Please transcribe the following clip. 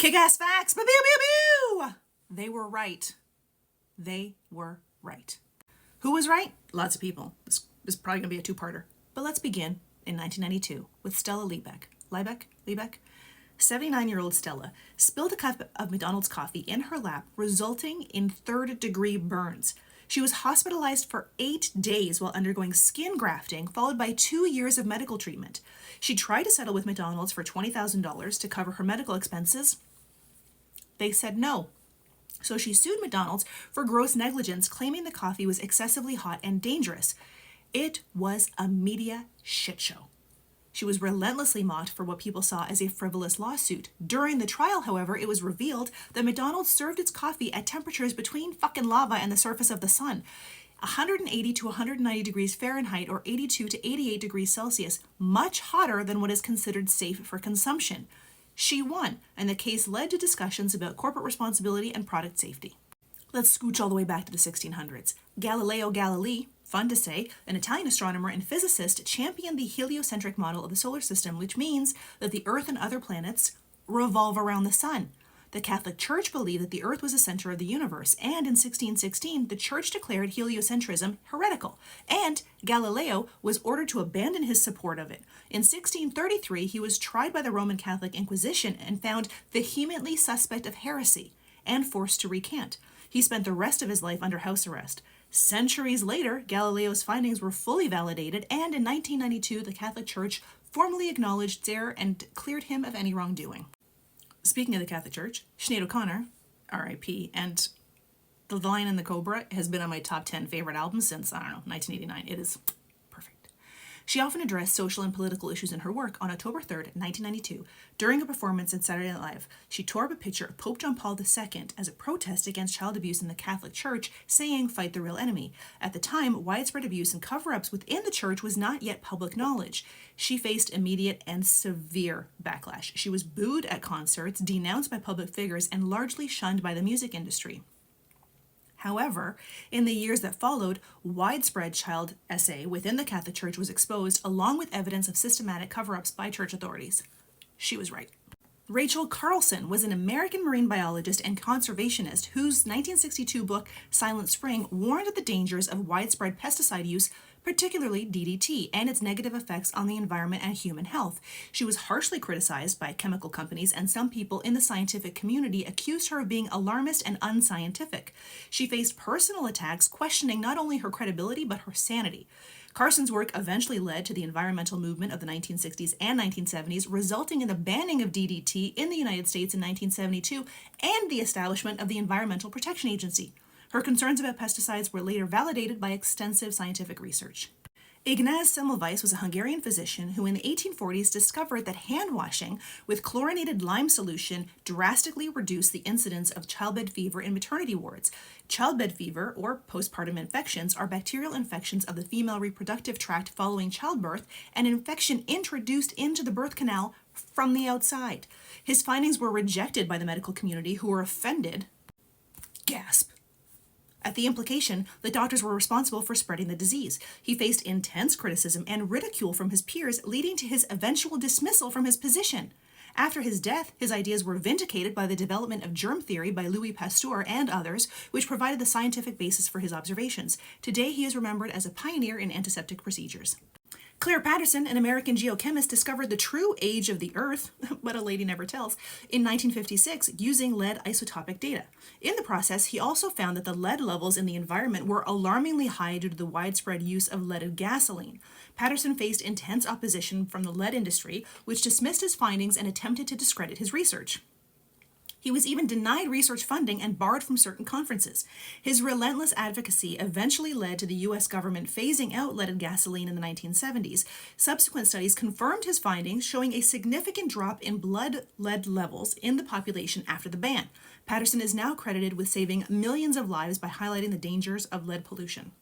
Kick-ass facts! Pew, pew, pew, pew! They were right. They were right. Who was right? Lots of people. This is probably going to be a two-parter. But let's begin in 1992 with Stella Liebeck. 79-year-old Stella spilled a cup of McDonald's coffee in her lap, resulting in third-degree burns. She was hospitalized for 8 days while undergoing skin grafting, followed by 2 years of medical treatment. She tried to settle with McDonald's for $20,000 to cover her medical expenses. They said no. So she sued McDonald's for gross negligence, claiming the coffee was excessively hot and dangerous. It was a media shit show. She was relentlessly mocked for what people saw as a frivolous lawsuit. During the trial, however, it was revealed that McDonald's served its coffee at temperatures between fucking lava and the surface of the sun. 180 to 190 degrees Fahrenheit or 82 to 88 degrees Celsius, much hotter than what is considered safe for consumption. She won, and the case led to discussions about corporate responsibility and product safety. Let's scooch all the way back to the 1600s. Galileo Galilei, fun to say, an Italian astronomer and physicist, championed the heliocentric model of the solar system, which means that the Earth and other planets revolve around the sun. The Catholic Church believed that the Earth was the center of the universe, and in 1616, the Church declared heliocentrism heretical, and Galileo was ordered to abandon his support of it. In 1633, he was tried by the Roman Catholic Inquisition and found vehemently suspect of heresy, and forced to recant. He spent the rest of his life under house arrest. Centuries later, Galileo's findings were fully validated, and in 1992, the Catholic Church formally acknowledged its error and cleared him of any wrongdoing. Speaking of the Catholic Church, Sinead O'Connor, R.I.P., and The Lion and the Cobra has been on my top 10 favorite albums since, 1989. It is perfect. She often addressed social and political issues in her work. On October 3rd, 1992, during a performance in Saturday Night Live, she tore up a picture of Pope John Paul II as a protest against child abuse in the Catholic Church, saying, "Fight the real enemy." At the time, widespread abuse and cover-ups within the church was not yet public knowledge. She faced immediate and severe backlash. She was booed at concerts, denounced by public figures, and largely shunned by the music industry. However, in the years that followed, widespread child SA within the Catholic Church was exposed, along with evidence of systematic cover-ups by church authorities. She was right. Rachel Carlson was an American marine biologist and conservationist whose 1962 book, Silent Spring, warned of the dangers of widespread pesticide use, particularly DDT, and its negative effects on the environment and human health. She was harshly criticized by chemical companies, and some people in the scientific community accused her of being alarmist and unscientific. She faced personal attacks, questioning not only her credibility but her sanity. Carson's work eventually led to the environmental movement of the 1960s and 1970s, resulting in the banning of DDT in the United States in 1972 and the establishment of the Environmental Protection Agency. Her concerns about pesticides were later validated by extensive scientific research. Ignaz Semmelweis was a Hungarian physician who in the 1840s discovered that hand washing with chlorinated lime solution drastically reduced the incidence of childbed fever in maternity wards. Childbed fever, or postpartum infections, are bacterial infections of the female reproductive tract following childbirth, an infection introduced into the birth canal from the outside. His findings were rejected by the medical community, who were offended. Gasp. At the implication, the doctors were responsible for spreading the disease. He faced intense criticism and ridicule from his peers, leading to his eventual dismissal from his position. After his death, his ideas were vindicated by the development of germ theory by Louis Pasteur and others, which provided the scientific basis for his observations. Today, he is remembered as a pioneer in antiseptic procedures. Claire Patterson, an American geochemist, discovered the true age of the Earth, but a lady never tells, in 1956 using lead isotopic data. In the process, he also found that the lead levels in the environment were alarmingly high due to the widespread use of leaded gasoline. Patterson faced intense opposition from the lead industry, which dismissed his findings and attempted to discredit his research. He was even denied research funding and barred from certain conferences. His relentless advocacy eventually led to the U.S. government phasing out leaded gasoline in the 1970s. Subsequent studies confirmed his findings, showing a significant drop in blood lead levels in the population after the ban. Patterson is now credited with saving millions of lives by highlighting the dangers of lead pollution.